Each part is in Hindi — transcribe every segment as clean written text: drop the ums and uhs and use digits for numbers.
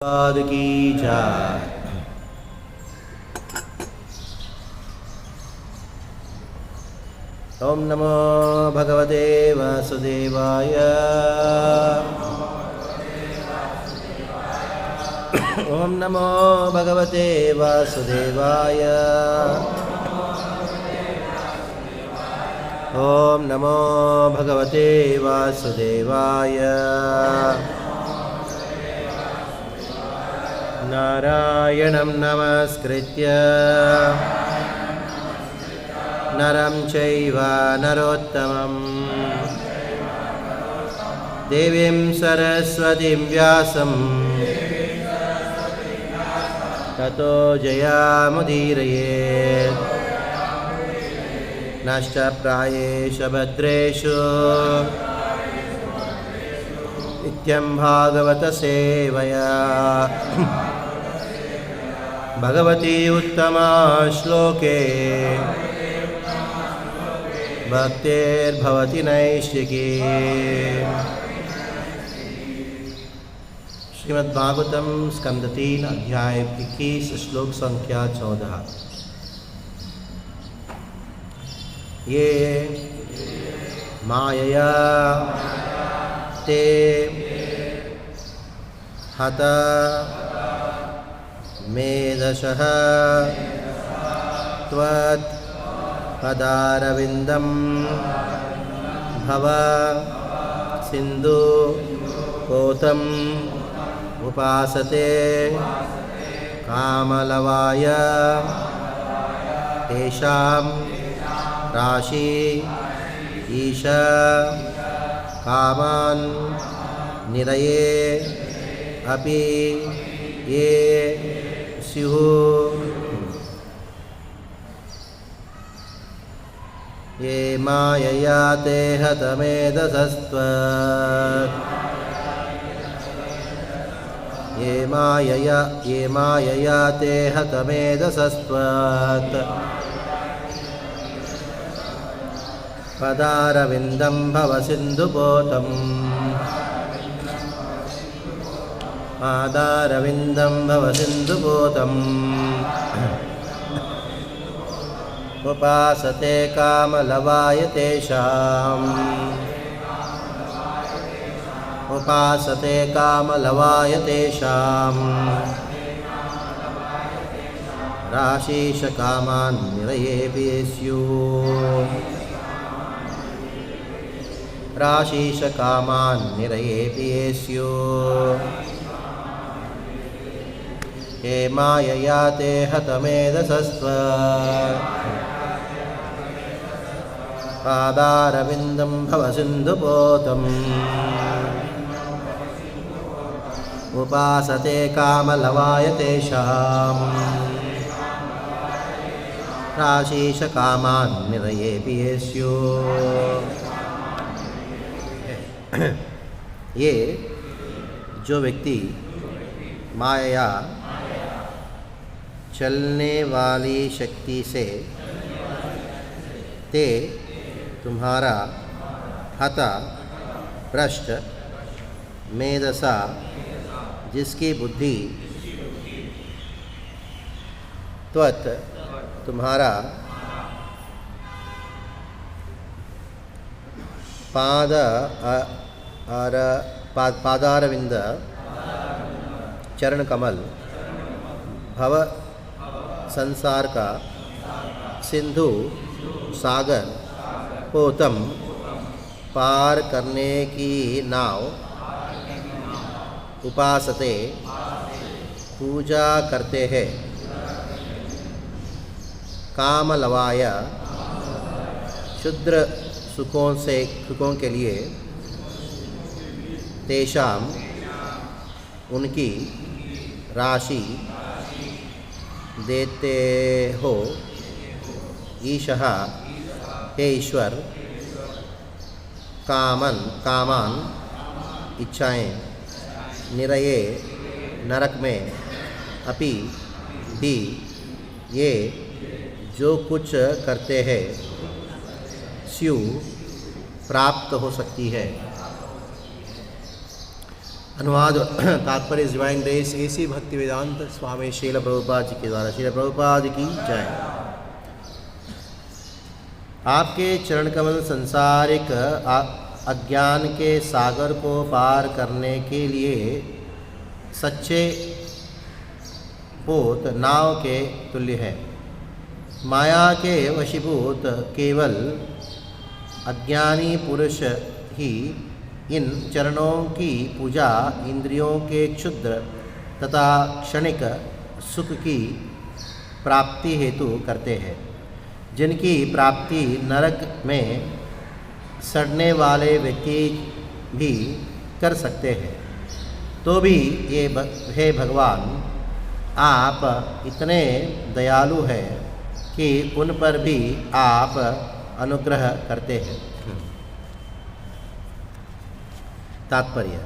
पाद की जय। ओम नमो भगवते वासुदेवाय। ओम नमो भगवते वासुदेवाय। ओम नमो भगवते वासुदेवाय। नारायणं नमस्कृत्य नरं चैव नरोत्तमं देवीं सरस्वतीं व्यासं ततो जयामुदीरयेत्। नष्टप्रायेषु भद्रेषु नित्यं भागवत सेवया भगवती उत्तमा श्लोके भक्तिर्भवति नैष्ठिकी। श्रीमद्भागवतम स्कंद 3 अध्याय 21 श्लोक संख्या 14। ये मायया ते हत मेधशः त्वत् पदारविन्दं भव सिन्धु पोतम् उपासते कामलवाय तेषां राशि ईश कामान् निरये अपि ये स्युः। ये मायया ते हतमेधसस्त्वत् ये मायया ते हतमेधसस्त्वत् पदारविन्दं भव सिन्धुपोतम् पादारविन्दं भव सिन्धुपोतम् उपासते कामलवाय तेषाम् उपासते कामलवाय तेषाम् राशीष कामान् निरयेऽपि स्युः। राशीष कामान् निरयेऽपि स्युः। ये मायया ते हतमेधसस्त्वत् पादारविन्दं भव सिन्धुपोतम् उपासते कामलवाय तेषाम् राशीष कामान् निरयेऽपि स्युः। ये जो व्यक्ति माया चलने वाली शक्ति से ते तुम्हारा हता भ्रष्ट मेधसा जिसकी बुद्धि त्वत् तुम्हारा पादारविंद चरण कमल भव संसार का सिंधु सागर पोतम पार करने की नाव उपासते पूजा करते हैं कामलवाय क्षुद्र सुखों के लिए तेषाम उनकी राशि देते हो। ईशः हे ईश्वर कामान इच्छाएं निरये नरक में अपि भी ये जो कुछ करते हैं स्यु प्राप्त हो सकती है। अनुवाद तात्पर्य डिवाइन ग्रेस एसी भक्ति वेदांत स्वामी श्रील प्रभुपाद जी के द्वारा। श्रील प्रभुपाद की जय। आपके चरण कमल संसारिक अज्ञान के सागर को पार करने के लिए सच्चे पोत नाव के तुल्य है। माया के वशीभूत केवल अज्ञानी पुरुष ही इन चरणों की पूजा इंद्रियों के क्षुद्र तथा क्षणिक सुख की प्राप्ति हेतु करते हैं, जिनकी प्राप्ति नरक में सड़ने वाले व्यक्ति भी कर सकते हैं। तो भी ये हे भगवान, आप इतने दयालु हैं कि उन पर भी आप अनुग्रह करते हैं। तात्पर्य,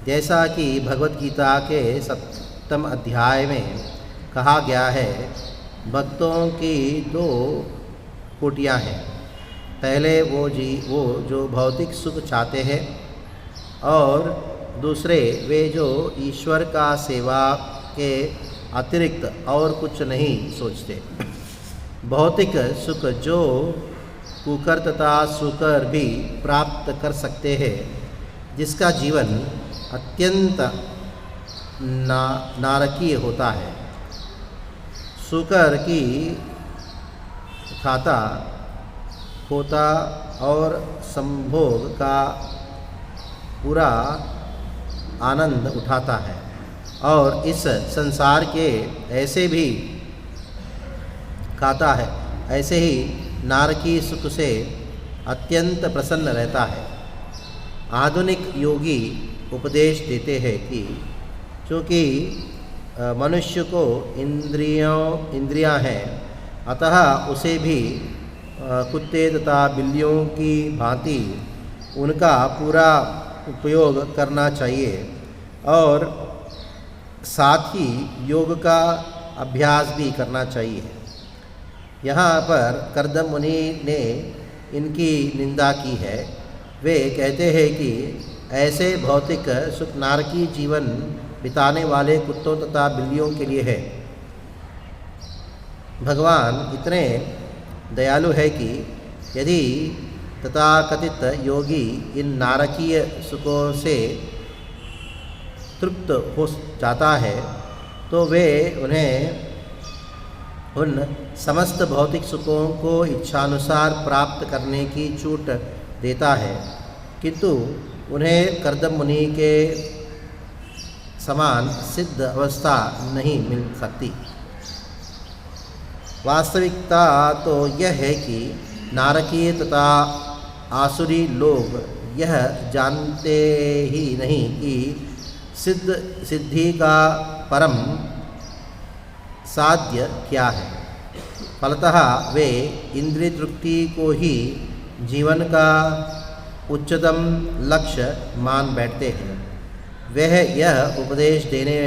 जैसा कि भगवत गीता के 7वें अध्याय में कहा गया है, भक्तों की 2 कोटियाँ हैं। पहले वो जो भौतिक सुख चाहते हैं, और दूसरे वे जो ईश्वर का सेवा के अतिरिक्त और कुछ नहीं सोचते। भौतिक सुख जो कुकर तथा सुकर भी प्राप्त कर सकते हैं, जिसका जीवन अत्यंत नारकीय होता है। सुकर की खाता होता और संभोग का पूरा आनंद उठाता है, और इस संसार के ऐसे भी खाता है, ऐसे ही नारकी सुख से अत्यंत प्रसन्न रहता है। आधुनिक योगी उपदेश देते हैं कि चूँकि मनुष्य को इंद्रियां हैं, अतः उसे भी कुत्ते तथा बिल्लियों की भांति उनका पूरा उपयोग करना चाहिए, और साथ ही योग का अभ्यास भी करना चाहिए। यहाँ पर कर्दम मुनि ने इनकी निंदा की है। वे कहते हैं कि ऐसे भौतिक सुख नारकी जीवन बिताने वाले कुत्तों तथा बिल्लियों के लिए है। भगवान इतने दयालु है कि यदि तथाकथित योगी इन नारकीय सुखों से तृप्त हो जाता है, तो वे उन्हें उन समस्त भौतिक सुखों को इच्छानुसार प्राप्त करने की छूट देता है, किंतु उन्हें कर्दम मुनि के समान सिद्ध अवस्था नहीं मिल सकती। वास्तविकता तो यह है कि नारकीय तथा आसुरी लोग यह जानते ही नहीं कि सिद्धि का परम साध्य क्या है। फलतः वे इंद्रिय तृप्ति को ही जीवन का उच्चतम लक्ष्य मान बैठते हैं। वह यह उपदेश देने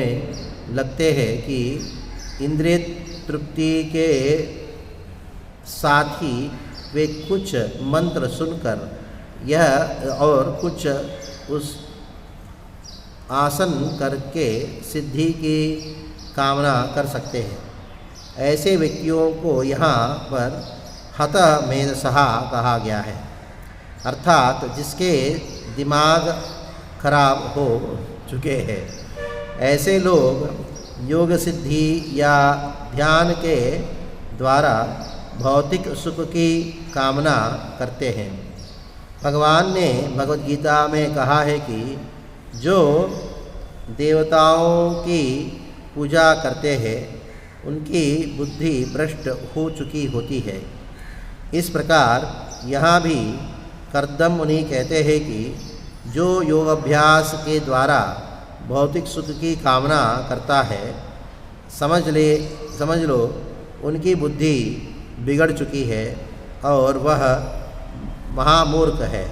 लगते हैं कि इंद्रिय तृप्ति के साथ ही वे कुछ मंत्र सुनकर यह और कुछ उस आसन करके सिद्धि की कामना कर सकते हैं। ऐसे व्यक्तियों को यहाँ पर हत मेधसहा कहा गया है, अर्थात जिसके दिमाग खराब हो चुके हैं। ऐसे लोग योग सिद्धि या ध्यान के द्वारा भौतिक सुख की कामना करते हैं। भगवान ने भगवद गीता में कहा है कि जो देवताओं की पूजा करते हैं, उनकी बुद्धि भ्रष्ट हो चुकी होती है। इस प्रकार यहाँ भी कर्दम मुनि कहते हैं कि जो योग अभ्यास के द्वारा भौतिक सुख की कामना करता है, समझ लो उनकी बुद्धि बिगड़ चुकी है और वह महामूर्ख है।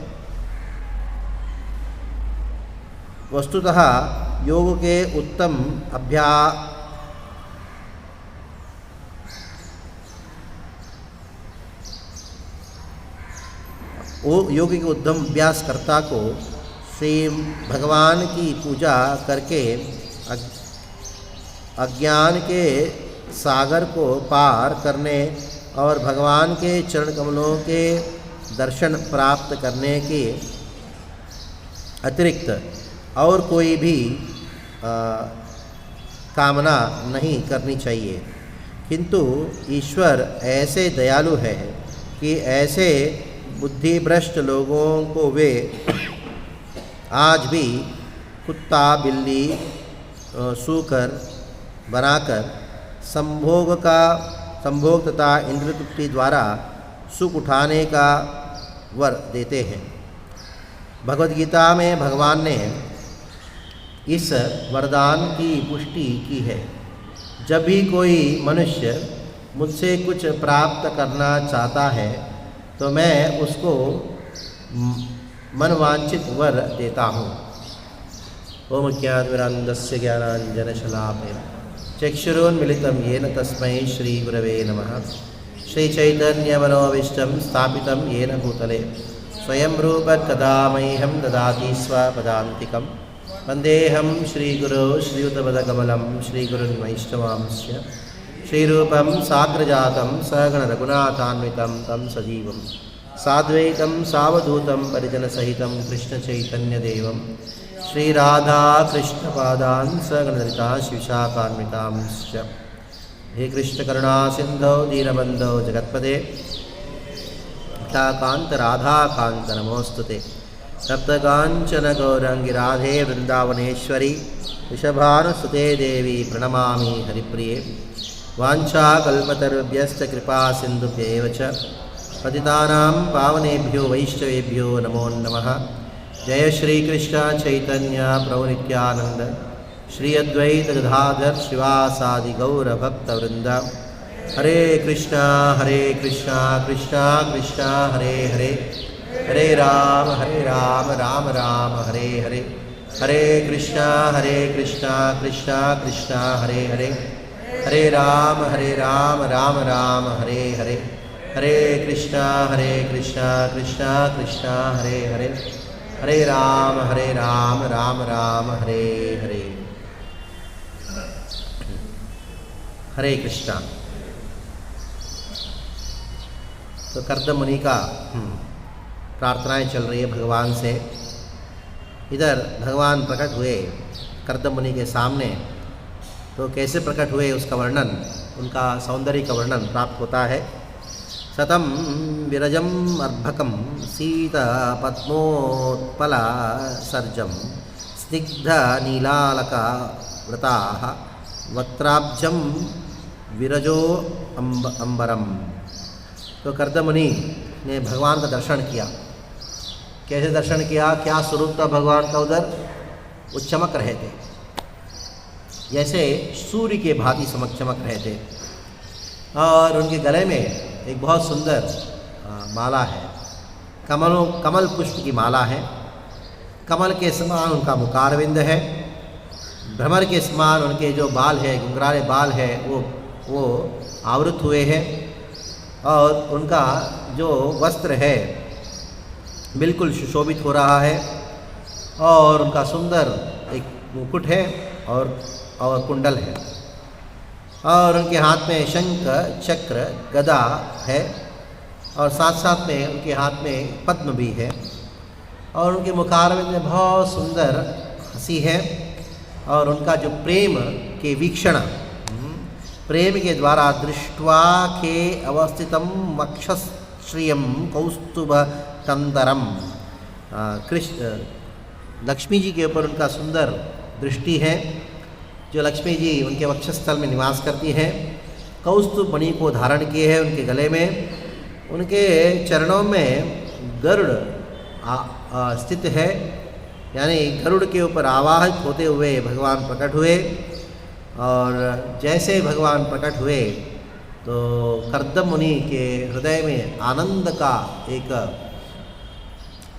वस्तुतः योग के उत्तम योग के उत्तम अभ्यासकर्ता को श्री भगवान की पूजा करके अज्ञान के सागर को पार करने और भगवान के चरण कमलों के दर्शन प्राप्त करने के अतिरिक्त और कोई भी कामना नहीं करनी चाहिए। किंतु ईश्वर ऐसे दयालु है कि ऐसे बुद्धिभ्रष्ट लोगों को वे आज भी कुत्ता बिल्ली सूकर बनाकर संभोग तथा इंद्र तृप्ति द्वारा सुख उठाने का वर देते हैं। भगवद गीता में भगवान ने इस वरदान की पुष्टि की है। जब भी कोई मनुष्य मुझसे कुछ प्राप्त करना चाहता है तो मैं उसको मनवांछित वर देता हूँ। ओम ज्ञानतिमिरान्धस्य ज्ञानाञ्जनशलाकया चक्षुरुन्मीलितं येन तस्मै श्रीगुरवे नमः। श्रीचैतन्यमनोभीष्टं स्थापितं येन भूतले स्वयं रूप कदा मह्यं ददाति स्वपदान्तिकं। वन्देऽहं श्रीगुरो श्रीयुतपदकमलं श्रीगुरुन् वैष्णवांश्च श्रीरूपं साग्रजातं सहगणरघुनाथान्वितं तं सजीवं साद्वैतं सावधूतं परिजनसहितं कृष्णचैतन्यदेवं श्रीराधा कृष्णपादान् सहगणललिता शिवशाखान्वितांश्च। हे कृष्ण करुणा सिंधो दीनबंधो जगत्पते कांत राधा कांत नमोस्तुते। सप्तकांचन गौरंगी राधे वृंदावनेश्वरी वृषभानुसुते देवी प्रणमामि हरिप्रिये। वाञ्छाकल्पतरुभ्यश्च कृपा सिन्धुभ्येव च पतितानां पावनेभ्यो वैष्णवेभ्यो नमो नमः। जय श्री कृष्ण चैतन्य प्रभु नित्यानंद श्री अद्वैत गदाधर श्रीवासादि गौर भक्त वृंद। हरे कृष्णा कृष्णा कृष्णा हरे हरे, हरे राम राम राम हरे हरे। हरे कृष्णा कृष्णा कृष्णा हरे हरे, हरे राम राम राम हरे हरे। हरे कृष्णा कृष्णा कृष्णा हरे हरे, हरे राम राम राम हरे हरे। हरे कृष्णा। तो कर्दम मुनि का प्रार्थनाएं चल रही है भगवान से। इधर भगवान प्रकट हुए कर्दम मुनि के सामने, तो कैसे प्रकट हुए उसका वर्णन, उनका सौंदर्य का वर्णन प्राप्त होता है। शतं विरजम अर्भकम सीता पद्मोत्पला सर्जम स्निग्ध नीलालका व्रताः वक्त्राब्जम विरजो अंबरम। तो कर्दम मुनि ने भगवान का दर्शन किया। कैसे दर्शन किया, क्या स्वरूप था भगवान का उधर? वो चमक रहे थे, जैसे सूर्य के भांति चमक रहे थे। और उनके गले में एक बहुत सुंदर माला है, कमल पुष्प की माला है। कमल के समान उनका मुखारविंद है। भ्रमर के समान उनके जो बाल है, घुंघराले बाल है, वो आवृत हुए हैं। और उनका जो वस्त्र है बिल्कुल सुशोभित हो रहा है। और उनका सुंदर एक मुकुट है और कुंडल है। और उनके हाथ में शंख चक्र गदा है, और साथ साथ में उनके हाथ में पद्म भी है। और उनके मुखारविंद में बहुत सुंदर हंसी है। और उनका जो प्रेम के वीक्षण, प्रेम के द्वारा दृष्ट्वा के अवस्थितम वक्षश्रियम कौस्तुभ तंतरम। कृष्ण लक्ष्मी जी के ऊपर उनका सुंदर दृष्टि है। जो लक्ष्मी जी उनके वक्षस्थल में निवास करती हैं, कौस्तुभ मणि को धारण किए हैं उनके गले में। उनके चरणों में गरुड़ स्थित है, यानी गरुड़ के ऊपर आवाहित होते हुए भगवान प्रकट हुए। और जैसे भगवान प्रकट हुए तो कर्दम मुनि के हृदय में आनंद का एक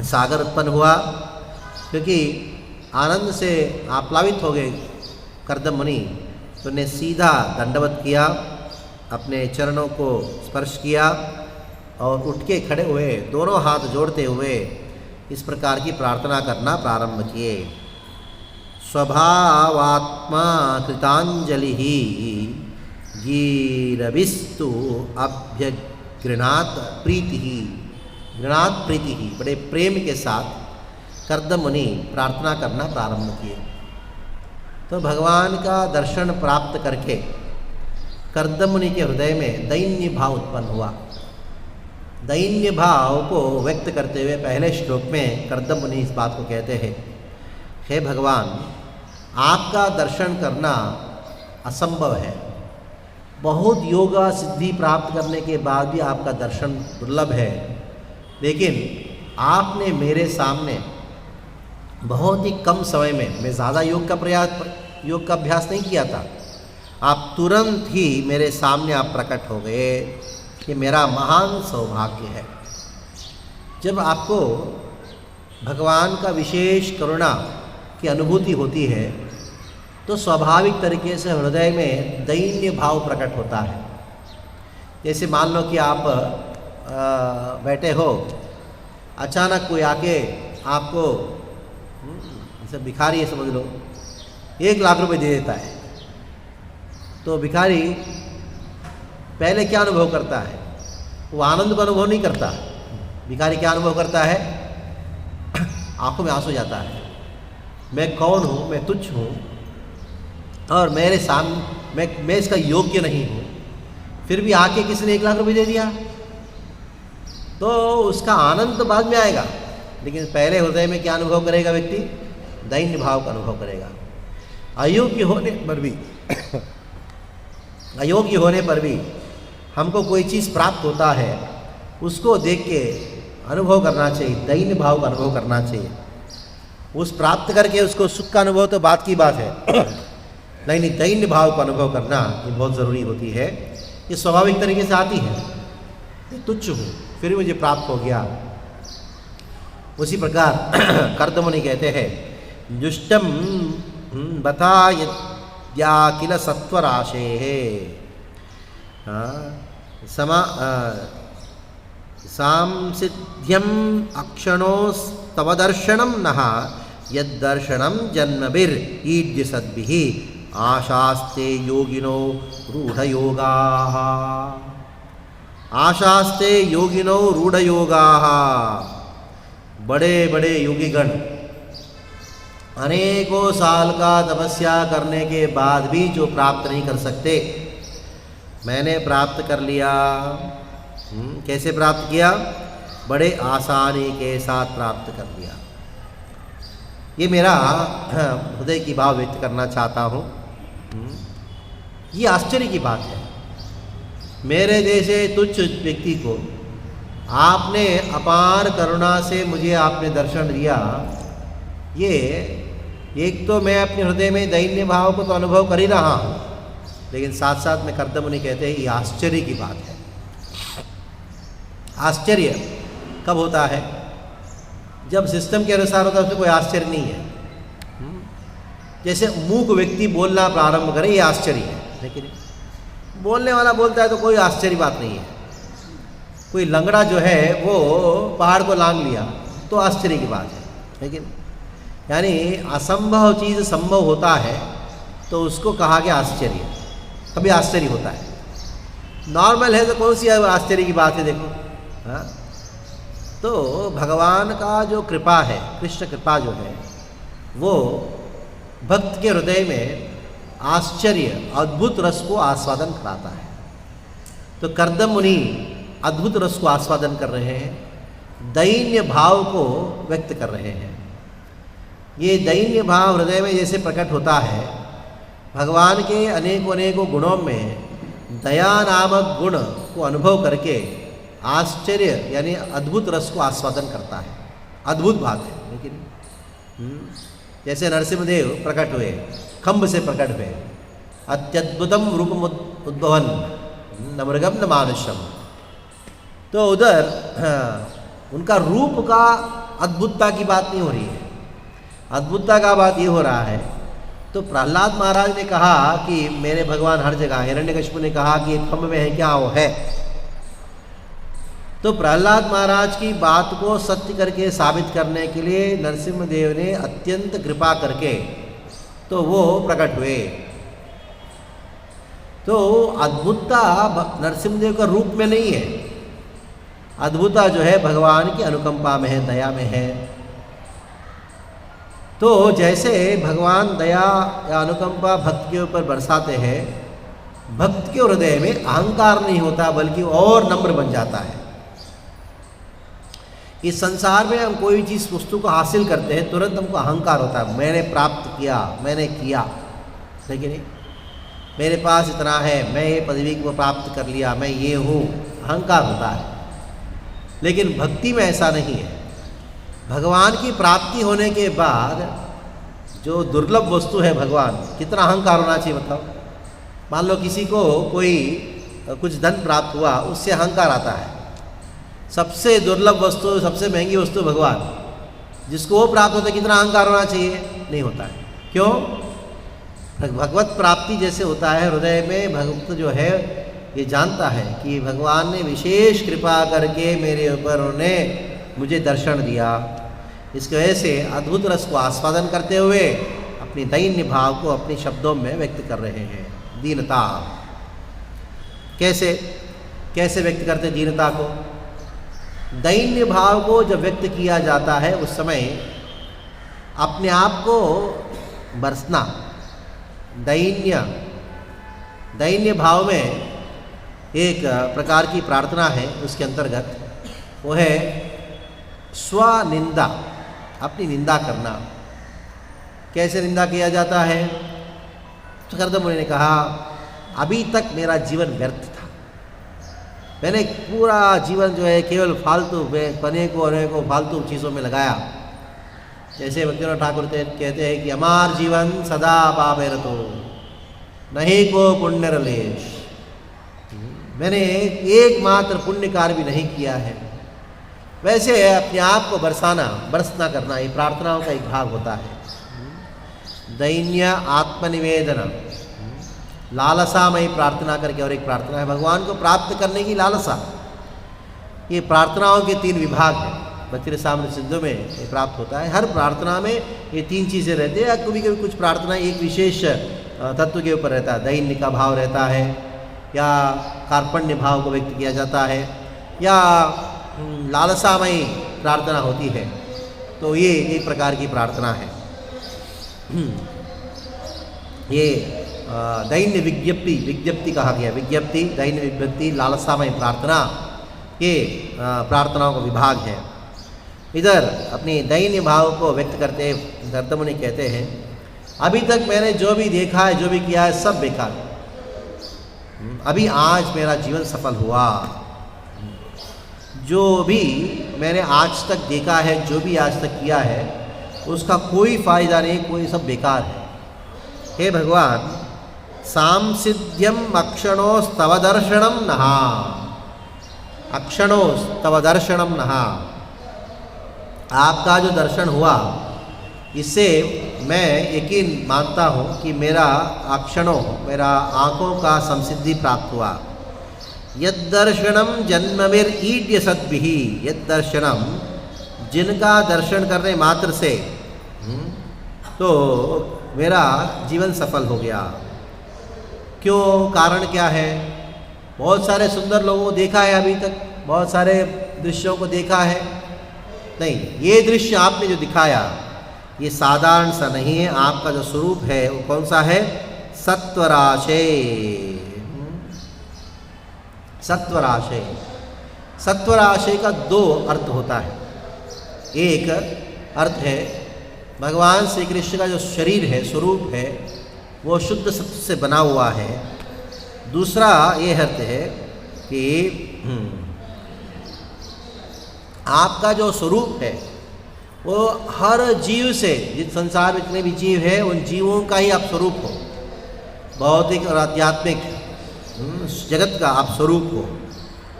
सागर उत्पन्न हुआ, क्योंकि आनंद से आप्लावित हो गए कर्दम मुनि। तो उन्हें सीधा दंडवत किया, अपने चरणों को स्पर्श किया और उठ के खड़े हुए, दोनों हाथ जोड़ते हुए इस प्रकार की प्रार्थना करना प्रारंभ किए। स्वभावात्मा कृतांजलि गीरविस्तु अभ्यगृणात प्रीति, गृणात प्रीति, बड़े प्रेम के साथ कर्दम मुनि प्रार्थना करना प्रारंभ किए। तो भगवान का दर्शन प्राप्त करके कर्दम मुनि के हृदय में दैन्य भाव उत्पन्न हुआ। दैन्य भाव को व्यक्त करते हुए पहले श्लोक में कर्दम मुनि इस बात को कहते हैं, हे भगवान, आपका दर्शन करना असंभव है। बहुत योगा सिद्धि प्राप्त करने के बाद भी आपका दर्शन दुर्लभ है, लेकिन आपने मेरे सामने बहुत ही कम समय में, मैं ज़्यादा योग का अभ्यास नहीं किया था, आप तुरंत ही मेरे सामने आप प्रकट हो गए। ये मेरा महान सौभाग्य है। जब आपको भगवान का विशेष करुणा की अनुभूति होती है तो स्वाभाविक तरीके से हृदय में दैन्य भाव प्रकट होता है। जैसे मान लो कि आप बैठे हो, अचानक कोई आके आपको, जैसे भिखारी है समझ लो, 1 लाख रुपए दे देता है, तो भिखारी पहले क्या अनुभव करता है? वो आनंद का अनुभव नहीं करता। भिखारी क्या अनुभव करता है? आंखों में आंसू जाता है, मैं कौन हूँ, मैं तुच्छ हूँ और मेरे सामने मैं इसका योग्य नहीं हूँ, फिर भी आके किसी ने 1 लाख रुपए दे दिया, तो उसका आनंद तो बाद में आएगा, लेकिन पहले हृदय में क्या अनुभव करेगा व्यक्ति? दैन्य भाव का अनुभव करेगा। अयोग्य होने पर भी हमको कोई चीज़ प्राप्त होता है, उसको देख के अनुभव करना चाहिए, दैन्य भाव का अनुभव करना चाहिए। उस प्राप्त करके उसको सुख का अनुभव तो बात की बात है, नहीं, दैन्य भाव का अनुभव करना ये बहुत ज़रूरी होती है। ये स्वाभाविक तरीके से आती है, मैं तुच्छ हूँ फिर मुझे प्राप्त हो गया। उसी प्रकार कर्दम मुनि कहते हैं, जुष्टम बता या किल सत्वराशे सांसिध्यम अक्षणोस्तव दर्शनम नः यद्दर्शनम जन्मभिर ईड्य सद्भिः आशास्ते योगिनो रूढ़योगाः। आशास्ते योगिनो रूढ़योगाः। बड़े बड़े योगीगण अनेकों साल का तपस्या करने के बाद भी जो प्राप्त नहीं कर सकते, मैंने प्राप्त कर लिया। कैसे प्राप्त किया? बड़े आसानी के साथ प्राप्त कर लिया। ये मेरा हृदय की भाव व्यक्त करना चाहता हूँ। ये आश्चर्य की बात है, मेरे जैसे तुच्छ व्यक्ति को आपने अपार करुणा से मुझे आपने दर्शन दिया। ये एक तो मैं अपने हृदय में दैन्य भाव को तो अनुभव कर ही रहा हूँ, लेकिन साथ साथ में कर्दम मुनि कहते हैं ये आश्चर्य की बात है। आश्चर्य कब होता है? जब सिस्टम के अनुसार होता है, उसमें कोई आश्चर्य नहीं है। जैसे मूक व्यक्ति बोलना प्रारंभ करे, ये आश्चर्य है, लेकिन बोलने वाला बोलता है तो कोई आश्चर्य बात नहीं है। कोई लंगड़ा जो है वो पहाड़ को लांघ लिया तो आश्चर्य की बात है, लेकिन यानी असंभव चीज़ संभव होता है तो उसको कहा गया आश्चर्य। कभी आश्चर्य होता है, नॉर्मल है तो कौन सी आश्चर्य की बात है? देखो, हाँ, तो भगवान का जो कृपा है, कृष्ण कृपा जो है, वो भक्त के हृदय में आश्चर्य, अद्भुत रस को आस्वादन कराता है। तो कर्दम मुनि अद्भुत रस को आस्वादन कर रहे हैं, दैन्य भाव को व्यक्त कर रहे हैं। ये दैन्य भाव हृदय में जैसे प्रकट होता है, भगवान के अनेकों अनेकों गुणों में दया नामक गुण को अनुभव करके आश्चर्य यानी अद्भुत रस को आस्वादन करता है। अद्भुत बात है, लेकिन जैसे नरसिंहदेव प्रकट हुए, खम्भ से प्रकट हुए, अत्यद्भुतम रूपम उद्भवन न मृगम न मानुषम। तो उधर उनका रूप का अद्भुतता की बात नहीं हो रही है, अद्भुतता का बात ये हो रहा है। तो प्रहलाद महाराज ने कहा कि मेरे भगवान हर जगह, हिरण्यकशिपु ने कहा कि खम्भ में है क्या? वो है। तो प्रहलाद महाराज की बात को सत्य करके साबित करने के लिए नरसिम्हदेव ने अत्यंत कृपा करके तो वो प्रकट हुए। तो अद्भुतता नरसिम्हदेव का रूप में नहीं है, अद्भुतता जो है भगवान की अनुकंपा में है, दया में है। तो जैसे भगवान दया या अनुकंपा भक्त के ऊपर बरसाते हैं, भक्त के हृदय में अहंकार नहीं होता बल्कि और नम्र बन जाता है। इस संसार में हम कोई चीज़ वस्तु को हासिल करते हैं तुरंत हमको अहंकार होता है, मैंने प्राप्त किया, मैंने किया, लेकिन नहीं, मेरे पास इतना है, मैं ये पदवी को प्राप्त कर लिया, मैं ये हूँ, अहंकार होता है। लेकिन भक्ति में ऐसा नहीं है। भगवान की प्राप्ति होने के बाद जो दुर्लभ वस्तु है भगवान, कितना अहंकार होना चाहिए बताओ। मान लो किसी को कोई कुछ धन प्राप्त हुआ, उससे अहंकार आता है। सबसे दुर्लभ वस्तु, सबसे महंगी वस्तु भगवान, जिसको वो प्राप्त होता है, कितना अहंकार होना चाहिए? नहीं होता है। क्यों? भगवत प्राप्ति जैसे होता है हृदय में, भक्त जो है ये जानता है कि भगवान ने विशेष कृपा करके मेरे ऊपर उन्हें मुझे दर्शन दिया। इसकी वजह से अद्भुत रस को आस्वादन करते हुए अपनी दैन्य भाव को अपने शब्दों में व्यक्त कर रहे हैं। दीनता कैसे कैसे व्यक्त करते दीनता को? दैन्य भाव को जब व्यक्त किया जाता है उस समय अपने आप को बरसना, दैन्य भाव में एक प्रकार की प्रार्थना है, उसके अंतर्गत वो है स्वनिंदा, अपनी निंदा करना। कैसे निंदा किया जाता है? तो करदम मुनि ने कहा, अभी तक मेरा जीवन व्यर्थ था, मैंने पूरा जीवन जो है केवल फालतू अनेकों फालतू चीज़ों में लगाया। जैसे भक्तिनाथ ठाकुर कहते हैं कि हमार जीवन सदा पापे रतो नहीं को पुण्य रलेश, मैंने एकमात्र पुण्य कार्य भी नहीं किया है। वैसे अपने आप को बरसना करना, ये प्रार्थनाओं का एक भाग होता है। दैन्य आत्मनिवेदन, लालसामयी प्रार्थना करके और एक प्रार्थना है भगवान को प्राप्त करने की लालसा। ये प्रार्थनाओं के 3 विभाग हैं। भक्ति रसामृत सिंधु में ये प्राप्त होता है। हर प्रार्थना में ये 3 चीज़ें रहती है। कभी कभी कुछ प्रार्थना एक विशेष तत्व के ऊपर रहता है, दैन्य का भाव रहता है, या कार्पण्य भाव को व्यक्त किया जाता है, या लालसामयी प्रार्थना होती है। तो ये एक प्रकार की प्रार्थना है। ये दैन्य विज्ञप्ति कहा गया, विज्ञप्ति, दैन्य विज्ञप्ति, लालसामयी प्रार्थना, ये प्रार्थनाओं का विभाग है। इधर अपनी दैन्य भाव को व्यक्त करते करदम मुनि कहते हैं, अभी तक मैंने जो भी देखा है, जो भी किया है, सब बेकार। अभी आज मेरा जीवन सफल हुआ। जो भी मैंने आज तक देखा है, जो भी आज तक किया है, उसका कोई फायदा नहीं, कोई सब बेकार है। हे भगवान, सांसिध्यम अक्षणोस्तव दर्शनम नहा, अक्षणोस्तव दर्शनम नहा, आपका जो दर्शन हुआ इससे मैं यकीन मानता हूँ कि मेरा मेरा आँखों का संसिद्धि प्राप्त हुआ। यद्दर्शनम जन्मविर ईड्य सद्भिः, यद्दर्शनम, जिनका दर्शन करने मात्र से तो मेरा जीवन सफल हो गया। क्यों? कारण क्या है? बहुत सारे सुंदर लोगों को देखा है, अभी तक बहुत सारे दृश्यों को देखा है। नहीं, ये दृश्य आपने जो दिखाया ये साधारण सा नहीं है। आपका जो स्वरूप है वो कौन सा है? सत्वराशे। सत्वराशे, सत्वराशे का 2 अर्थ होता है। एक अर्थ है भगवान श्री कृष्ण का जो शरीर है, स्वरूप है, वो शुद्ध सत्व से बना हुआ है। दूसरा ये अर्थ है कि आपका जो स्वरूप है वो हर जीव से, जिस संसार में जितने भी जीव है, उन जीवों का ही आप स्वरूप हो। भौतिक और आध्यात्मिक जगत का आप स्वरूप हो।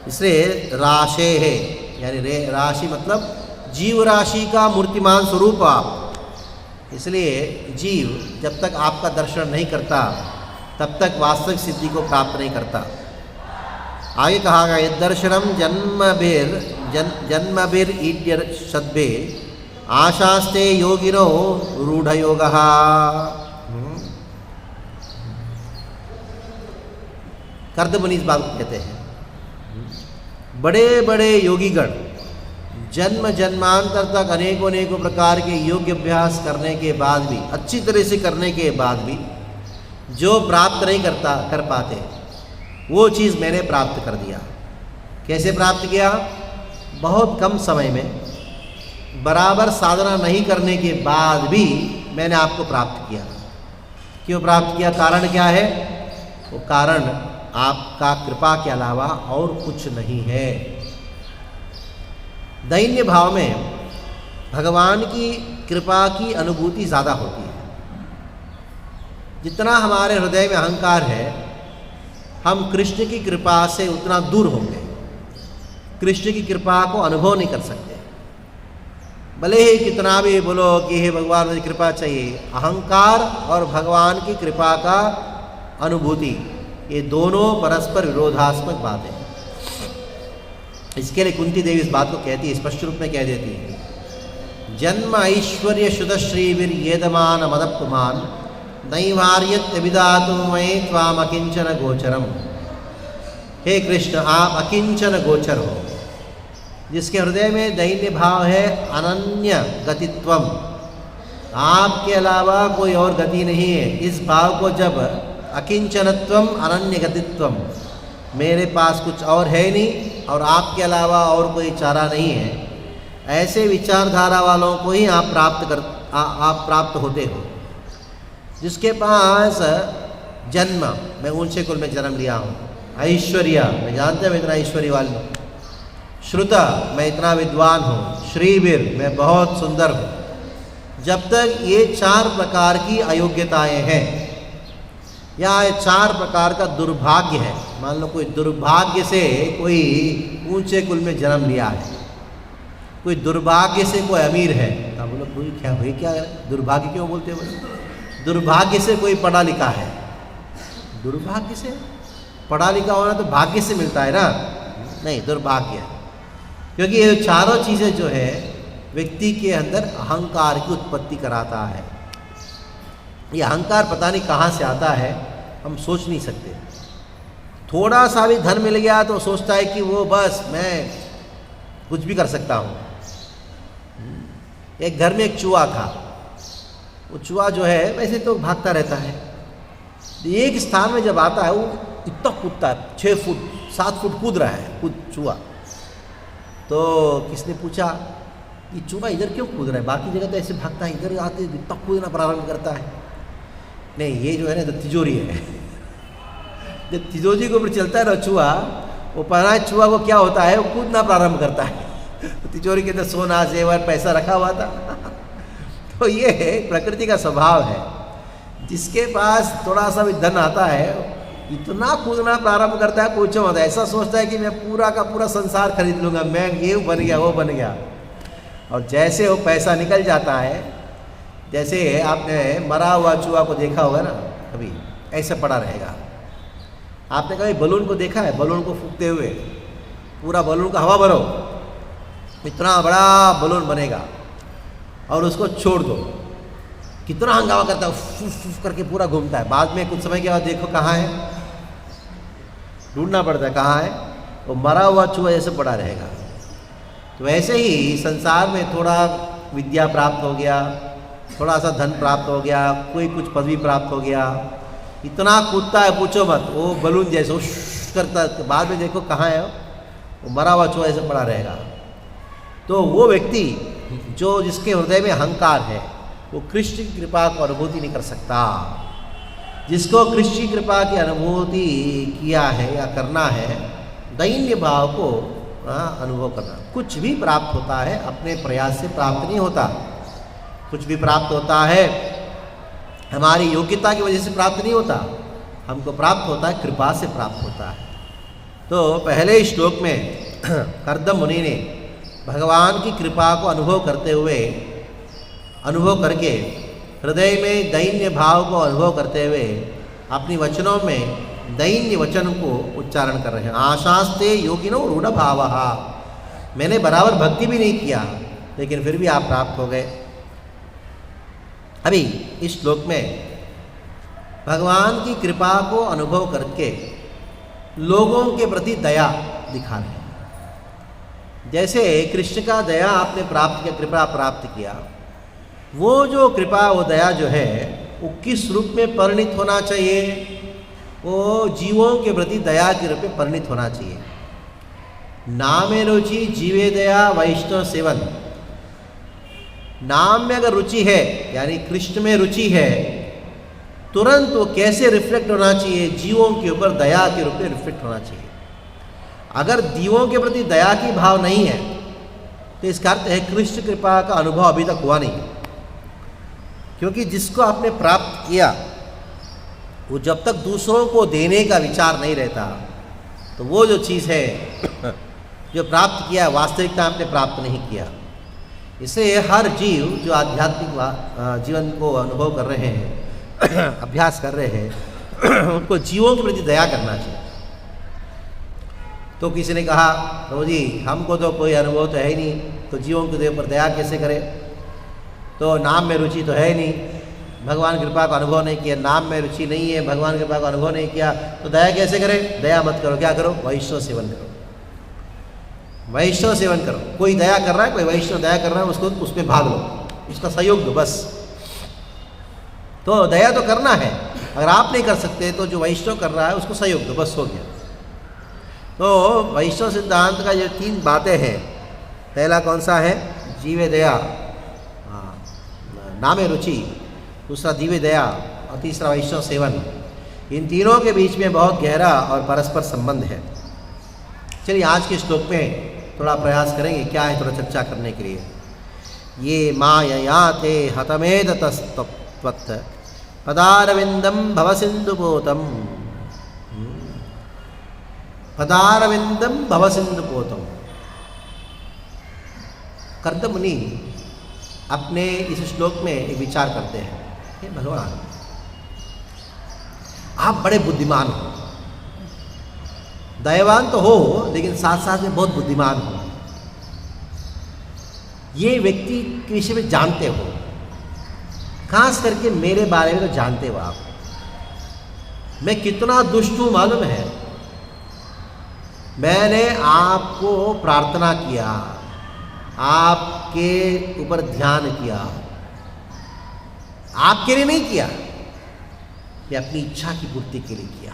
इसलिए राशे है, यानी राशि मतलब जीव राशि का मूर्तिमान स्वरूप आप। इसलिए जीव जब तक आपका दर्शन नहीं करता तब तक वास्तविक सिद्धि को प्राप्त नहीं करता। आगे कहा गया यद्दर्शनम जन्मभिर ईड्य सद्भे आशास्ते योगिनो रूढ़ योगः। कर्दमुनि इस बात को कहते हैं, बड़े बड़े योगीगण जन्म जन्मांतर तक अनेकों अनेकों प्रकार के योग अभ्यास करने के बाद भी, अच्छी तरह से करने के बाद भी जो प्राप्त नहीं कर पाते, वो चीज़ मैंने प्राप्त कर दिया। कैसे प्राप्त किया? बहुत कम समय में, बराबर साधना नहीं करने के बाद भी मैंने आपको प्राप्त किया। क्यों प्राप्त किया? कारण क्या है? वो कारण आपका कृपा के अलावा और कुछ नहीं है। दैन्य भाव में भगवान की कृपा की अनुभूति ज़्यादा होती है। जितना हमारे हृदय में अहंकार है, हम कृष्ण की कृपा से उतना दूर होंगे, कृष्ण की कृपा को अनुभव नहीं कर सकते। भले ही कितना भी बोलो कि हे भगवान मुझे कृपा चाहिए, अहंकार और भगवान की कृपा का अनुभूति, ये दोनों परस्पर विरोधात्मक बात है। इसके लिए कुंती देवी इस बात को कहती है, स्पष्ट रूप में कह देती है, जन्म ऐश्वर्य शुद्ध श्रीवीर येदमान मदपुमान नैवार्यत विदातु मयि त्वाम अकिंचन गोचरम। हे कृष्ण, आप अकिंचन गोचर हो। जिसके हृदय में दैन्य भाव है, अनन्य गतित्वम, आपके अलावा कोई और गति नहीं है, इस भाव को जब अकिंचनत्वम अनन्य गतित्वम, मेरे पास कुछ और है नहीं और आपके अलावा और कोई चारा नहीं है, ऐसे विचारधारा वालों को ही आप प्राप्त होते हो। जिसके पास जन्म, मैं ऊंचे कुल में जन्म लिया हूँ, ऐश्वर्य, मैं जानते हैं मैं इतना ऐश्वर्य वाली हूँ, श्रुता, मैं इतना विद्वान हूँ, श्रीवीर, मैं बहुत सुंदर हूँ, जब तक ये 4 प्रकार की अयोग्यताएं हैं या ये 4 प्रकार का दुर्भाग्य है, मान लो कोई दुर्भाग्य से कोई ऊंचे कुल में जन्म लिया है, कोई दुर्भाग्य से कोई अमीर है, तो बोलो कोई क्या भाई क्या है? दुर्भाग्य क्यों बोलते हो? दुर्भाग्य से कोई पढ़ा लिखा है, दुर्भाग्य से पढ़ा लिखा होना तो भाग्य से मिलता है ना, नहीं, दुर्भाग्य। क्योंकि ये चारों चीज़ें जो है व्यक्ति के अंदर अहंकार की उत्पत्ति कराता है। ये अहंकार पता नहीं कहाँ से आता है, हम सोच नहीं सकते। थोड़ा सा भी धन मिल गया तो सोचता है कि वो बस मैं कुछ भी कर सकता हूँ। एक घर में एक चूहा था, वो चूहा जो है वैसे तो भागता रहता है, एक स्थान में जब आता है वो इतना कूदता है, 6 फुट 7 फुट कूद रहा है चूहा। तो किसने पूछा ये चूहा इधर क्यों कूद रहा है, बाकी जगह तो ऐसे भागता है, इधर आते इतना कूदना प्रारंभ करता है। नहीं, ये जो है ना तिजोरी है, जब तिजोरी के ऊपर चलता है ना चूहा, वो पहला चूहा को क्या होता है, वो कूदना प्रारंभ करता है। तिजोरी के अंदर सोना जेवर पैसा रखा हुआ था। तो ये प्रकृति का स्वभाव है, जिसके पास थोड़ा सा भी धन आता है इतना कूदना प्रारंभ करता है, पूछो मत। ऐसा सोचता है कि मैं पूरा का पूरा संसार खरीद लूँगा, मैं ये बन गया वो बन गया। और जैसे वो पैसा निकल जाता है, जैसे आपने मरा हुआ चूहा को देखा होगा ना, कभी ऐसे पड़ा रहेगा। आपने कभी बलून को देखा है, बलून को फूंकते हुए, पूरा बलून का हवा भरो, इतना बड़ा बलून बनेगा और उसको छोड़ दो, कितना हंगामा करता है, फूफ फूफ करके पूरा घूमता है। बाद में कुछ समय के बाद देखो कहाँ है, ढूंढना पड़ता है कहाँ है, वो मरा हुआ चूहा जैसे पड़ा रहेगा। तो ऐसे ही संसार में थोड़ा विद्या प्राप्त हो गया, थोड़ा सा धन प्राप्त हो गया, कोई कुछ पदवी प्राप्त हो गया, इतना कूदता है पूछो मत, वो बलून जैसे वो करता है, बाद में देखो कहाँ है, वो मरा हुआ चूहा ऐसे पड़ा रहेगा। तो वो व्यक्ति जो जिसके हृदय में अहंकार है, वो कृष्ण की कृपा को अनुभूति नहीं कर सकता। जिसको कृष्ण की कृपा की अनुभूति किया है या करना है, दैन्य भाव को अनुभव करना। कुछ भी प्राप्त होता है अपने प्रयास से प्राप्त नहीं होता, कुछ भी प्राप्त होता है हमारी योग्यता की वजह से प्राप्त नहीं होता, हमको प्राप्त होता है कृपा से प्राप्त होता है। तो पहले श्लोक में कर्दम मुनि ने भगवान की कृपा को अनुभव करके हृदय में दैन्य भाव को अनुभव करते हुए अपनी वचनों में दैन्य वचन को उच्चारण कर रहे हैं। आशास्ते योगिनो रूढ़ भावः, मैंने बराबर भक्ति भी नहीं किया लेकिन फिर भी आप प्राप्त हो गए। अभी इस श्लोक में भगवान की कृपा को अनुभव करके लोगों के प्रति दया दिखा रहे हैं। जैसे कृष्ण का दया आपने प्राप्त किया, कृपा प्राप्त किया, वो जो कृपा वो दया जो है वो किस रूप में परिणित होना चाहिए? वो जीवों के प्रति दया के रूप में परिणित होना चाहिए। नामे रुचि जीवे दया वैष्णव सेवन। नाम में अगर रुचि है यानी कृष्ण में रुचि है, तुरंत वो कैसे रिफ्लेक्ट होना चाहिए? जीवों के ऊपर दया के रूप में रिफ्लेक्ट होना चाहिए। अगर जीवों के प्रति दया की भाव नहीं है तो इसका अर्थ है कृष्ण कृपा का अनुभव अभी तक हुआ नहीं। क्योंकि जिसको आपने प्राप्त किया वो जब तक दूसरों को देने का विचार नहीं रहता तो वो जो चीज़ है जो प्राप्त किया वास्तविकता आपने प्राप्त नहीं किया। इसलिए हर जीव जो आध्यात्मिक जीवन को अनुभव कर रहे हैं अभ्यास कर रहे हैं उनको जीवों के प्रति दया करना चाहिए। तो किसी ने कहा प्रभु जी हमको तो कोई अनुभव तो है ही नहीं, तो जीवों के ऊपर दया कैसे करें? तो नाम में रुचि तो है ही नहीं, भगवान कृपा का अनुभव नहीं किया, नाम में रुचि नहीं है, भगवान कृपा का अनुभव नहीं किया, तो दया कैसे करें? दया मत करो, क्या करो? वैष्णव सेवन करो, वैष्णव सेवन करो। कोई दया कर रहा है, कोई वैष्णव दया कर रहा है, उसको उसमें भाग लो, उसका सहयोग दो बस। तो दया तो करना है, अगर आप नहीं कर सकते तो जो वैष्णव कर रहा है उसको सहयोग दो, बस हो गया। तो वैष्णव सिद्धांत का ये 3 बातें हैं। पहला कौन सा है? जीवे दया, नामे रुचि, दूसरा दिव्य दया और तीसरा वैष्णव सेवन। इन तीनों के बीच में बहुत गहरा और परस्पर संबंध है। चलिए आज के श्लोक में थोड़ा प्रयास करेंगे, क्या है थोड़ा चर्चा करने के लिए। ये मायया ते हतमेदतस्त्वत् पदारविंदम भवसिंधुपोतम, पदारविंदम भवसिंधुपोतम। कर्दम मुनि अपने इस श्लोक में एक विचार करते हैं, हे भगवान आप बड़े बुद्धिमान हो, दयावान तो हो लेकिन साथ साथ में बहुत बुद्धिमान हो। ये व्यक्ति के विषय में जानते हो, खास करके मेरे बारे में तो जानते हो आप, मैं कितना दुष्ट हूं मालूम है। मैंने आपको प्रार्थना किया, आपके ऊपर ध्यान किया, आपके लिए नहीं किया, ये अपनी इच्छा की पूर्ति के लिए किया।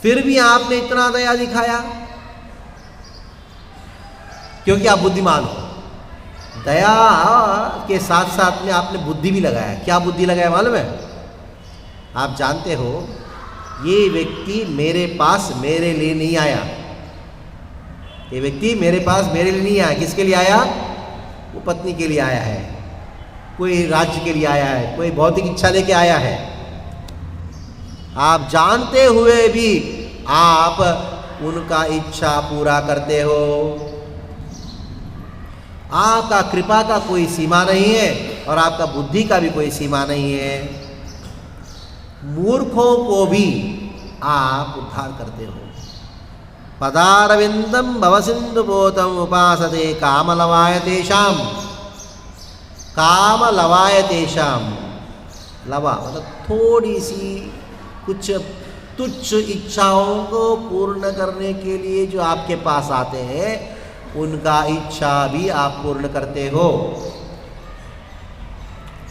फिर भी आपने इतना दया दिखाया क्योंकि आप बुद्धिमान हो। दया के साथ साथ में आपने बुद्धि भी लगाया। क्या बुद्धि लगाया मालूम है? आप जानते हो ये व्यक्ति मेरे पास मेरे लिए नहीं आया, ये व्यक्ति मेरे पास मेरे लिए नहीं आया। किसके लिए आया? वो पत्नी के लिए आया है, कोई राज्य के लिए आया है, कोई भौतिक इच्छा लेके आया है। आप जानते हुए भी आप उनका इच्छा पूरा करते हो। आपका कृपा का कोई सीमा नहीं है और आपका बुद्धि का भी कोई सीमा नहीं है। मूर्खों को भी आप उद्धार करते हो। पदारविंदम भवसिंधुपोतम उपासते कामलवाय तेषाम, कामलवाय तेषाम। लवा मतलब थोड़ी सी कुछ तुच्छ इच्छाओं को पूर्ण करने के लिए जो आपके पास आते हैं उनका इच्छा भी आप पूर्ण करते हो।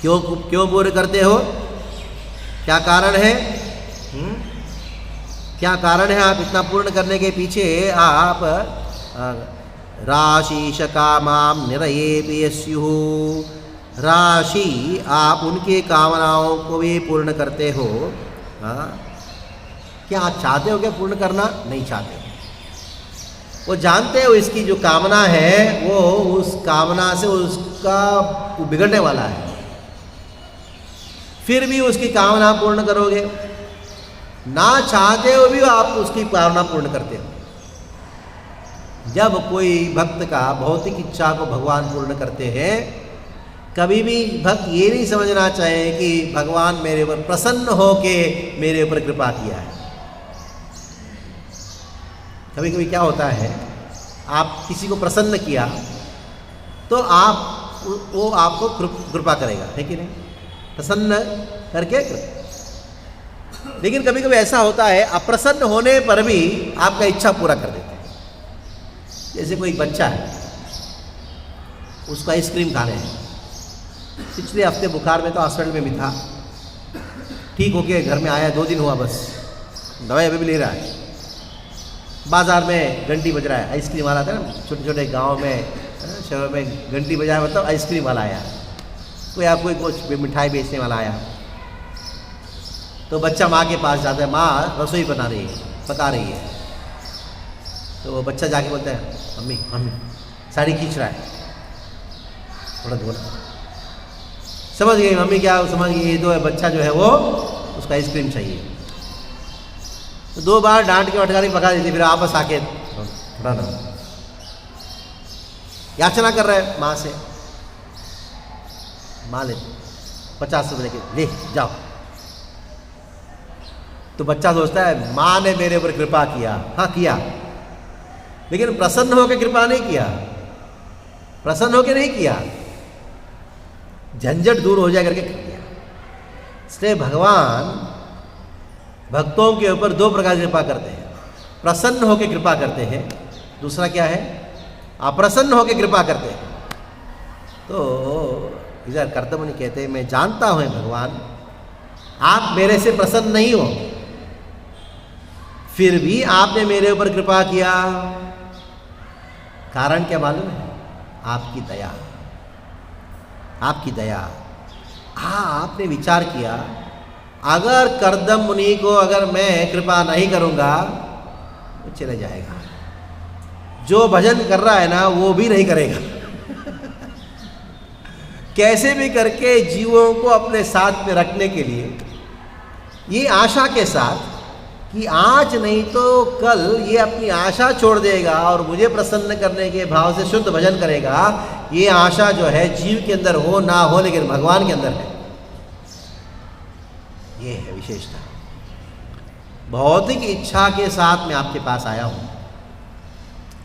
क्यों पूर्ण करते हो? क्या कारण है? क्या कारण है आप इतना पूर्ण करने के पीछे? आप राशीष कामाम निरयेपि यस्युः, राशि आप उनके कामनाओं को भी पूर्ण करते हो। क्या आप चाहते हो क्या पूर्ण करना? नहीं चाहते। वो जानते हो इसकी जो कामना है वो उस कामना से उसका बिगड़ने वाला है, फिर भी उसकी कामना पूर्ण करोगे। ना चाहते हो भी आप उसकी कामना पूर्ण करते हो। जब कोई भक्त का भौतिक इच्छा को भगवान पूर्ण करते हैं कभी भी भक्त ये नहीं समझना चाहिए कि भगवान मेरे ऊपर प्रसन्न होके मेरे ऊपर कृपा किया है। कभी कभी क्या होता है, आप किसी को प्रसन्न किया तो वो आपको कृपा करेगा, है कि नहीं? प्रसन्न करके कृपा। लेकिन कभी कभी ऐसा होता है अप्रसन्न होने पर भी आपका इच्छा पूरा कर देते हैं। जैसे कोई बच्चा है, उसको आइसक्रीम खाने हैं, पिछले हफ्ते बुखार में तो हॉस्पिटल में भी था, ठीक होके घर में आया, 2 दिन हुआ बस, दवाई अभी भी ले रहा है। बाज़ार में घंटी बज रहा है, आइसक्रीम वाला था ना, छोटे छोटे गांव में शहरों में घंटी बजाया मतलब आइसक्रीम वाला आया, कोई आपको कुछ मिठाई बेचने वाला आया। तो बच्चा माँ के पास जाता है, माँ रसोई पका रही है। तो वो बच्चा जाके बोलता है, मम्मी मम्मी साड़ी खींच रहा है, थोड़ा धोना। समझ गई मम्मी, क्या समझ गई, ये तो बच्चा जो है वो उसका आइसक्रीम चाहिए। तो 2 बार डांट के फटकारी पका देती, फिर आपस आके थोड़ा ना याचना कर रहा है माँ से। माँ ले 50 रुपये लेके ले जाओ। तो बच्चा सोचता है माँ ने मेरे ऊपर कृपा किया, हाँ किया, लेकिन प्रसन्न होकर कृपा नहीं किया, प्रसन्न होकर नहीं किया, झंझट दूर हो जाए करके कर दिया। इसलिए भगवान भक्तों के ऊपर 2 प्रकार की कृपा करते हैं, प्रसन्न होकर कृपा करते हैं, दूसरा क्या है, अप्रसन्न होकर कृपा करते हैं। तो इधर कर्दममुनि कहते हैं, मैं जानता हूं भगवान आप मेरे से प्रसन्न नहीं हो, फिर भी आपने मेरे ऊपर कृपा किया। कारण क्या मालूम है? आपकी दया, आपकी दया। आपने विचार किया, अगर कर्दम मुनि को अगर मैं कृपा नहीं करूंगा वो चले जाएगा, जो भजन कर रहा है ना वो भी नहीं करेगा। कैसे भी करके जीवों को अपने साथ में रखने के लिए, ये आशा के साथ कि आज नहीं तो कल ये अपनी आशा छोड़ देगा और मुझे प्रसन्न करने के भाव से शुद्ध भजन करेगा, ये आशा जो है जीव के अंदर हो ना हो लेकिन भगवान के अंदर है। ये है विशेषता। भौतिक इच्छा के साथ मैं आपके पास आया हूं,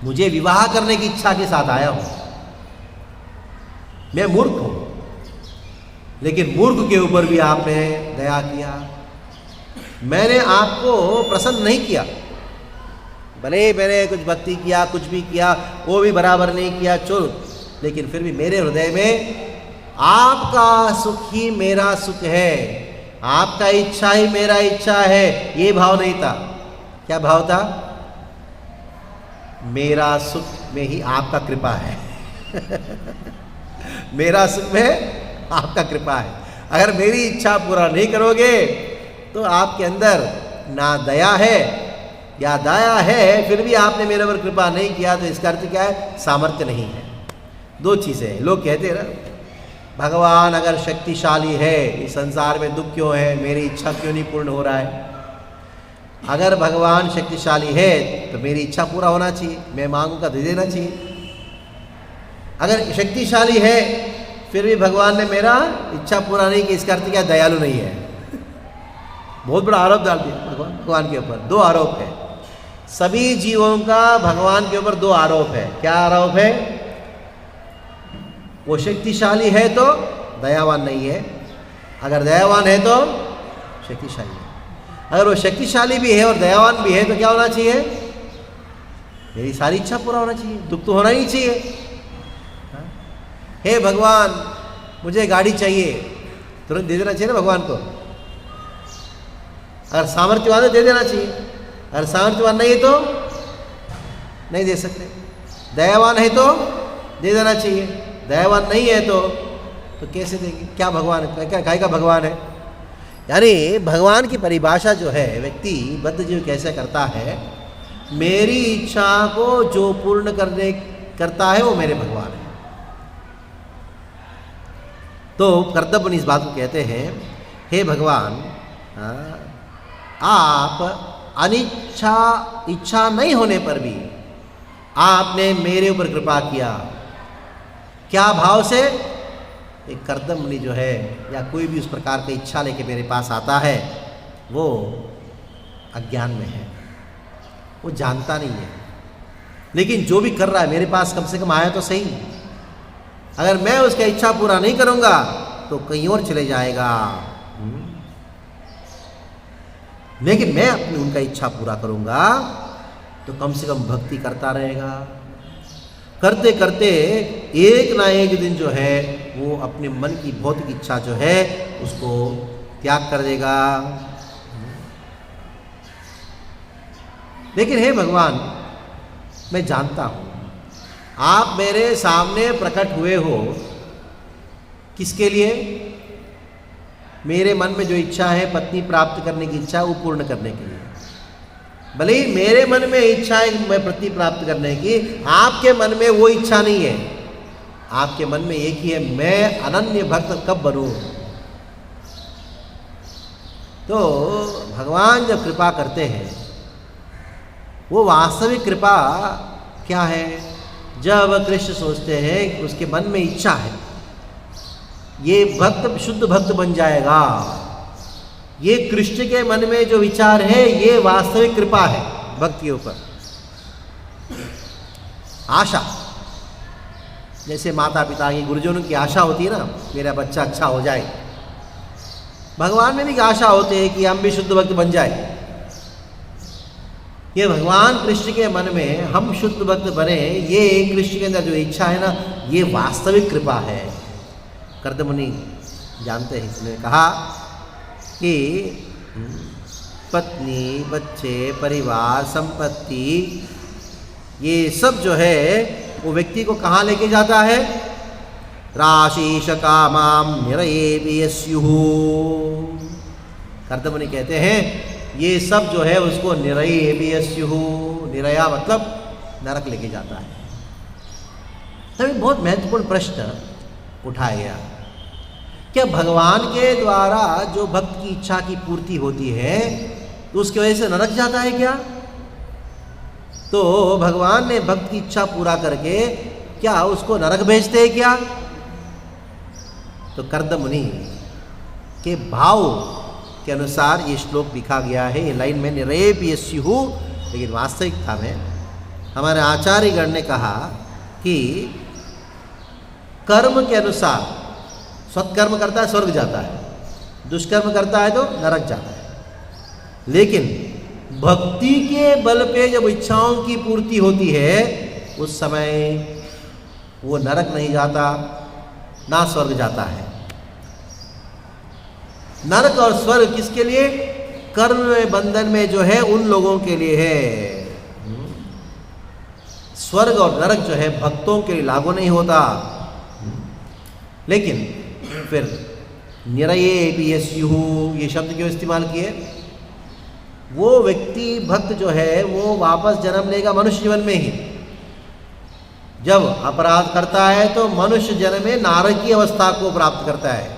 मुझे विवाह करने की इच्छा के साथ आया हूं, मैं मूर्ख हूं, लेकिन मूर्ख के ऊपर भी आपने दया किया। मैंने आपको प्रसन्न नहीं किया, भले मैंने कुछ भक्ति किया, कुछ भी किया, वो भी बराबर नहीं किया, चलो, लेकिन फिर भी मेरे हृदय में आपका सुख ही मेरा सुख है, आपका इच्छा ही मेरा इच्छा है, ये भाव नहीं था। क्या भाव था? मेरा सुख में ही आपका कृपा है। मेरा सुख में आपका कृपा है। अगर मेरी इच्छा पूरा नहीं करोगे तो आपके अंदर ना दया है या दया है, फिर भी आपने मेरे पर कृपा नहीं किया, तो इसका अर्थ क्या है? सामर्थ्य नहीं है। 2 चीज़ें हैं। लोग कहते हैं ना, भगवान अगर शक्तिशाली है, इस संसार में दुख क्यों है, मेरी इच्छा क्यों नहीं पूर्ण हो रहा है? अगर भगवान शक्तिशाली है तो मेरी इच्छा पूरा होना चाहिए, मैं मांगूंगा दे देना चाहिए। अगर शक्तिशाली है फिर भी भगवान ने मेरा इच्छा पूरा नहीं की, इसका अर्थ क्या? दयालु नहीं है। बहुत बड़ा आरोप डाल दिया भगवान के ऊपर। 2 आरोप है सभी जीवों का, भगवान के ऊपर 2 आरोप है। क्या आरोप है? वो शक्तिशाली है तो दयावान नहीं है, अगर दयावान है तो शक्तिशाली है। अगर वो शक्तिशाली भी है और दयावान भी है तो क्या होना चाहिए? मेरी सारी इच्छा पूरा होना चाहिए, दुख तो होना ही चाहिए। हे भगवान मुझे गाड़ी चाहिए, तुरंत दे देना चाहिए ना भगवान को। अगर सामर्थ्यवान है दे देना चाहिए, अगर सामर्थ्यवान नहीं है तो नहीं दे सकते। दयावान है तो दे देना चाहिए, दयावान नहीं है तो कैसे देंगे? क्या भगवान है? क्या काय का भगवान है? यानी भगवान की परिभाषा जो है, व्यक्ति बद्ध जीव कैसे करता है, मेरी इच्छा को जो पूर्ण करता है वो मेरे भगवान है। तो कर्दममुनि इस बात को कहते हैं, हे भगवान, आप इच्छा नहीं होने पर भी आपने मेरे ऊपर कृपा किया। क्या भाव से? एक कर्दम मुनि जो है या कोई भी उस प्रकार की इच्छा लेके मेरे पास आता है, वो अज्ञान में है, वो जानता नहीं है। लेकिन जो भी कर रहा है मेरे पास कम से कम आया तो सही। अगर मैं उसकी इच्छा पूरा नहीं करूंगा तो कहीं और चले जाएगा। लेकिन मैं अपनी उनका इच्छा पूरा करूंगा तो कम से कम भक्ति करता रहेगा। करते करते एक ना एक दिन जो है वो अपने मन की भौतिक इच्छा जो है उसको त्याग कर देगा। लेकिन हे भगवान, मैं जानता हूं आप मेरे सामने प्रकट हुए हो किसके लिए? मेरे मन में जो इच्छा है पत्नी प्राप्त करने की इच्छा, वो पूर्ण करने के लिए। भले ही मेरे मन में इच्छा है मैं पत्नी प्राप्त करने की, आपके मन में वो इच्छा नहीं है। आपके मन में एक ही है, मैं अनन्य भक्त कब बनूं। तो भगवान जब कृपा करते हैं, वो वास्तविक कृपा क्या है? जब कृष्ण सोचते हैं कि उसके मन में इच्छा है, ये भक्त शुद्ध भक्त बन जाएगा, ये कृष्ण के मन में जो विचार है ये वास्तविक कृपा है भक्त के ऊपर। आशा, जैसे माता पिता की, गुरुजनों की आशा होती है ना, मेरा बच्चा अच्छा हो जाए। भगवान में भी आशा होती है कि हम भी शुद्ध भक्त बन जाए। ये भगवान कृष्ण के मन में हम शुद्ध भक्त बने, ये कृष्ण के अंदर जो इच्छा है ना, ये वास्तविक कृपा है। कर्दमुनि जानते हैं, इसने कहा कि पत्नी, बच्चे, परिवार, संपत्ति, ये सब जो है वो व्यक्ति को कहाँ लेके जाता है? राशीष कामाम निरयेपि यस्युः। कर्दमुनि कहते हैं ये सब जो है उसको निरयेपि यस्युः, निरया मतलब नरक लेके जाता है। तभी बहुत महत्वपूर्ण प्रश्न उठाया गया, क्या भगवान के द्वारा जो भक्त की इच्छा की पूर्ति होती है तो उसकी वजह से नरक जाता है क्या? तो भगवान ने भक्त की इच्छा पूरा करके क्या उसको नरक भेजते हैं क्या? तो कर्दमुनि के भाव के अनुसार ये श्लोक लिखा गया है। ये लाइन में निरयेपि यस्युः, लेकिन वास्तविकता में हमारे आचार्यगण ने कहा कि कर्म के अनुसार सत्कर्म करता है स्वर्ग जाता है, दुष्कर्म करता है तो नरक जाता है। लेकिन भक्ति के बल पे जब इच्छाओं की पूर्ति होती है उस समय वो नरक नहीं जाता, ना स्वर्ग जाता है। नरक और स्वर्ग किसके लिए? कर्म में बंधन में जो है उन लोगों के लिए है। स्वर्ग और नरक जो है भक्तों के लिए लागू नहीं होता। लेकिन फिर निरयेपि यस्युः ये शब्द क्यों इस्तेमाल किए? वो व्यक्ति भक्त जो है वो वापस जन्म लेगा मनुष्य जीवन में ही। जब अपराध करता है तो मनुष्य जन्म में नारक की अवस्था को प्राप्त करता है।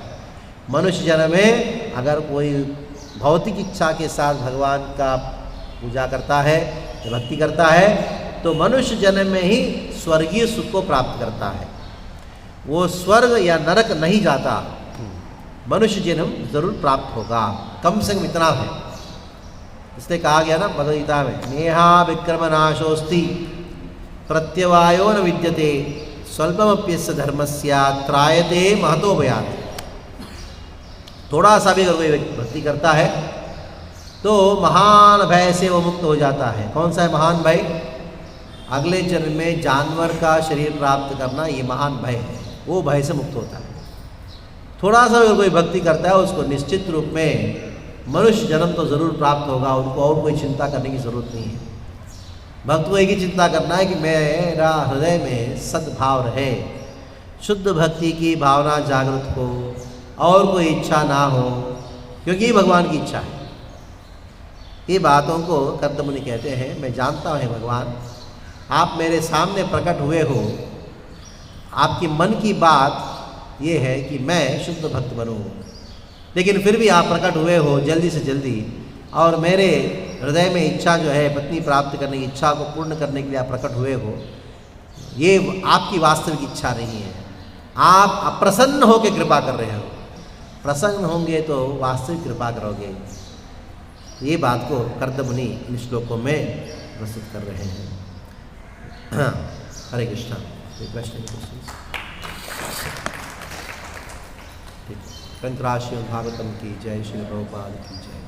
मनुष्य जन्म में अगर कोई भौतिक इच्छा के साथ भगवान का पूजा करता है, भक्ति करता है, तो मनुष्य जन्म में ही स्वर्गीय सुख को प्राप्त करता है। वो स्वर्ग या नरक नहीं जाता, मनुष्य जन्म जरूर प्राप्त होगा। कम से कम इतना है। इसलिए कहा गया ना भगवद गीता में, नेहा विक्रम नाशोस्ति प्रत्यवायो न विद्यते स्वल्पमप्यस्य धर्मस्य त्रायते महतो भयात्। थोड़ा सा भी अगर कोई भक्ति करता है तो महान भय से वो मुक्त हो जाता है। कौन सा है महान भय? अगले जन्म में जानवर का शरीर प्राप्त करना, ये महान भय है। वो भय से मुक्त होता है। थोड़ा सा अगर कोई भक्ति करता है उसको निश्चित रूप में मनुष्य जन्म तो जरूर प्राप्त होगा। उनको और कोई चिंता करने की जरूरत नहीं है। भक्त को एक ही चिंता करना है कि मेरा हृदय में सद्भाव रहे, शुद्ध भक्ति की भावना जागृत हो और कोई इच्छा ना हो, क्योंकि ये भगवान की इच्छा है। ये बातों को कर्दमुनि कहते हैं, मैं जानता हूँ भगवान आप मेरे सामने प्रकट हुए हो, आपकी मन की बात ये है कि मैं शुद्ध भक्त बनूं, लेकिन फिर भी आप प्रकट हुए हो जल्दी से जल्दी और मेरे हृदय में इच्छा जो है पत्नी प्राप्त करने की इच्छा को पूर्ण करने के लिए आप प्रकट हुए हो। ये आपकी वास्तविक इच्छा नहीं है। आप अप्रसन्न होकर कृपा कर रहे हो, प्रसन्न होंगे तो वास्तविक कृपा करोगे। ये बात को कर्दम मुनि इन श्लोकों में प्रस्तुत कर रहे हैं। हरे कृष्णा। क्वेश्चन कंकराशिव भागवतम की जय, श्री प्रभुपाद की जय।